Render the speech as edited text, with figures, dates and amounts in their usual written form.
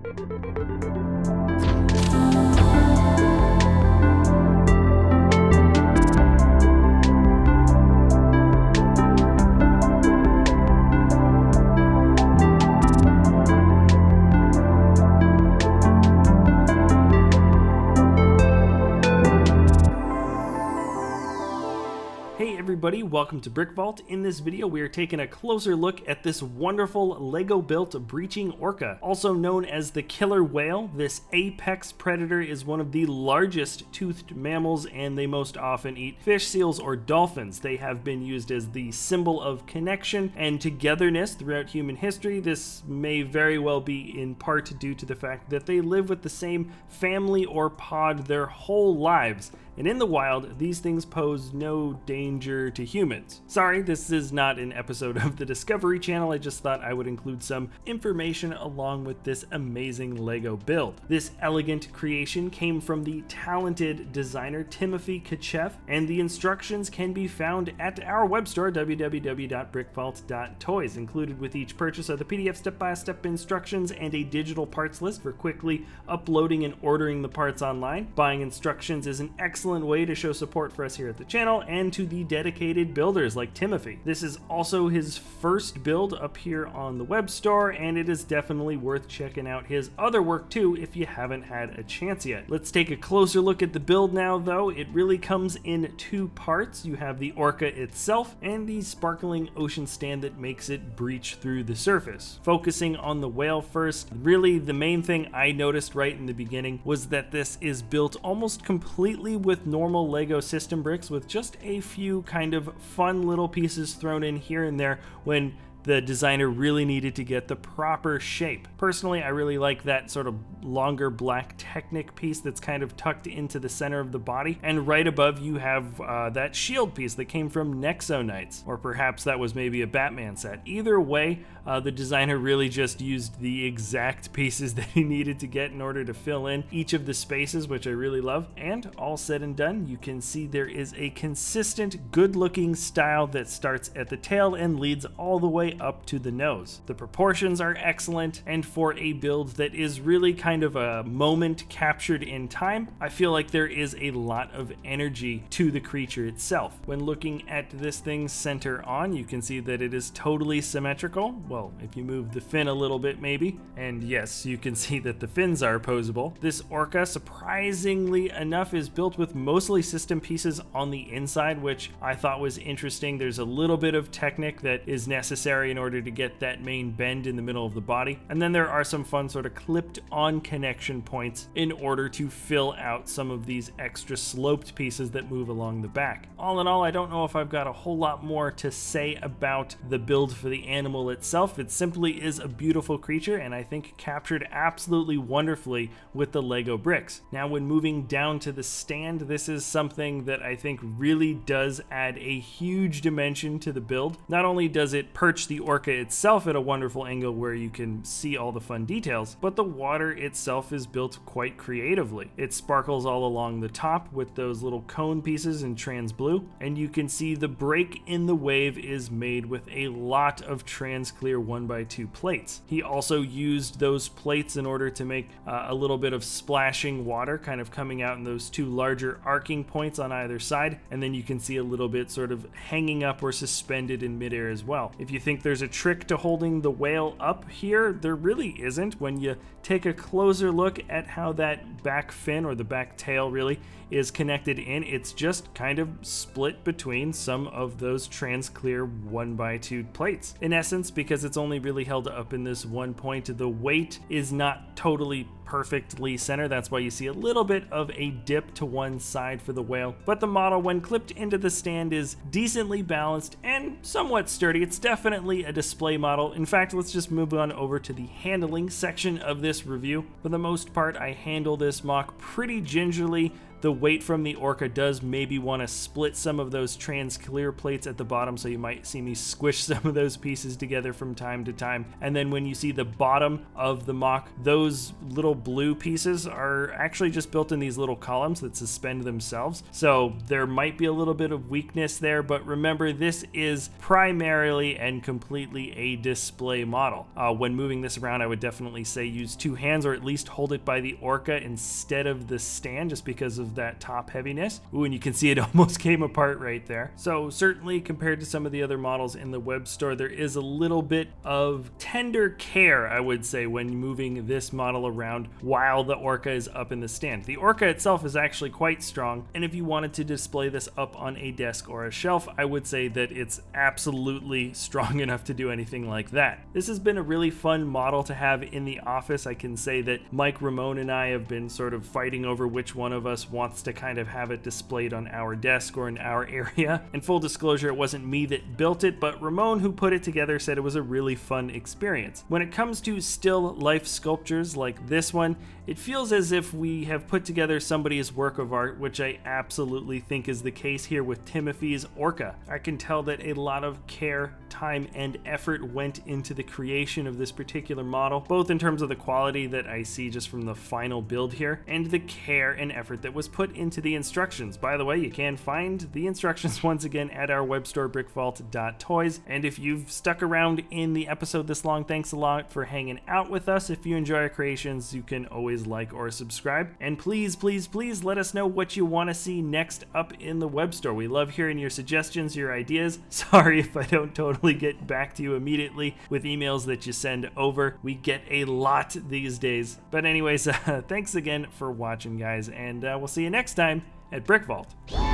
Hey everybody, welcome to BrickVault. In this video, we are taking a closer look at this wonderful Lego-built breaching orca. Also known as the killer whale, this apex predator is one of the largest toothed mammals, and they most often eat fish, seals, or dolphins. They have been used as the symbol of connection and togetherness throughout human history. This may very well be in part due to the fact that they live with the same family or pod their whole lives. And in the wild, these things pose no danger to humans. Sorry, this is not an episode of the Discovery Channel. I just thought I would include some information along with this amazing Lego build. This elegant creation came from the talented designer Timothy Kachev, and the instructions can be found at our web store, www.brickvault.toys. Included with each purchase are the PDF step-by-step instructions and a digital parts list for quickly uploading and ordering the parts online. Buying instructions is an excellent way to show support for us here at the channel and to the dedicated builders like Timothy. This is also his first build up here on the web store, and it is definitely worth checking out his other work too if you haven't had a chance yet. Let's take a closer look at the build now though. It really comes in two parts. You have the orca itself and the sparkling ocean stand that makes it breach through the surface. Focusing on the whale first, really the main thing I noticed right in the beginning was that this is built almost completely with normal Lego system bricks, with just a few kind of fun little pieces thrown in here and there when the designer really needed to get the proper shape. Personally, I really like that sort of longer black Technic piece that's kind of tucked into the center of the body, and right above you have that shield piece that came from Nexo Knights, or perhaps that was maybe a Batman set. Either way, the designer really just used the exact pieces that he needed to get in order to fill in each of the spaces, which I really love. And all said and done, you can see there is a consistent, good-looking style that starts at the tail and leads all the way up to the nose. The proportions are excellent, and for a build that is really kind of a moment captured in time, I feel like there is a lot of energy to the creature itself. When looking at this thing center on, you can see that it is totally symmetrical. Well, if you move the fin a little bit maybe, and yes, you can see that the fins are opposable. This orca, surprisingly enough, is built with mostly system pieces on the inside, which I thought was interesting. There's a little bit of Technic that is necessary in order to get that main bend in the middle of the body, and then there are some fun sort of clipped on connection points in order to fill out some of these extra sloped pieces that move along the back. All in all, I don't know if I've got a whole lot more to say about the build for the animal itself. It simply is a beautiful creature, and I think captured absolutely wonderfully with the Lego bricks. Now, when moving down to the stand, this is something that I think really does add a huge dimension to the build. Not only does it perch the orca itself at a wonderful angle where you can see all the fun details, but the water itself is built quite creatively. It sparkles all along the top with those little cone pieces in trans blue, and you can see the break in the wave is made with a lot of trans clear 1x2 plates. He also used those plates in order to make a little bit of splashing water kind of coming out in those two larger arcing points on either side, and then you can see a little bit sort of hanging up or suspended in midair as well. If you think there's a trick to holding the whale up here, there really isn't. When you take a closer look at how that back fin, or the back tail really, is connected in, it's just kind of split between some of those trans clear 1x2 plates. In essence, because it's only really held up in this one point, the weight is not totally perfectly centered. That's why you see a little bit of a dip to one side for the whale, but the model when clipped into the stand is decently balanced and somewhat sturdy. It's definitely a display model. In fact, let's just move on over to the handling section of this review. For the most part, I handle this mock pretty gingerly. the weight from the Orca does maybe want to split some of those trans clear plates at the bottom, so you might see me squish some of those pieces together from time to time. And then when you see the bottom of the mock, those little blue pieces are actually just built in these little columns that suspend themselves. So there might be a little bit of weakness there, but remember, this is primarily and completely a display model. When moving this around, I would definitely say use two hands, or at least hold it by the Orca instead of the stand, just because of that top heaviness. Ooh, and you can see it almost came apart right there. So certainly compared to some of the other models in the web store, there is a little bit of tender care, I would say, when moving this model around while the Orca is up in the stand. The Orca itself is actually quite strong, and if you wanted to display this up on a desk or a shelf, I would say that it's absolutely strong enough to do anything like that. This has been a really fun model to have in the office. I can say that Mike, Ramon, and I have been sort of fighting over which one of us wants to kind of have it displayed on our desk or in our area. In full disclosure, it wasn't me that built it, but Ramon, who put it together, said it was a really fun experience. When it comes to still life sculptures like this one, it feels as if we have put together somebody's work of art, which I absolutely think is the case here with Timothy's Orca. I can tell that a lot of care, time, and effort went into the creation of this particular model, both in terms of the quality that I see just from the final build here, and the care and effort that was put into the instructions. By the way, you can find the instructions once again at our web store, BrickVault.toys. And if you've stuck around in the episode this long, thanks a lot for hanging out with us. If you enjoy our creations, you can always like or subscribe. And please, please, please let us know what you want to see next up in the web store. We love hearing your suggestions, your ideas. Sorry if I don't totally get back to you immediately with emails that you send over. We get a lot these days. But anyways, thanks again for watching, guys, and we'll see you next time at BrickVault.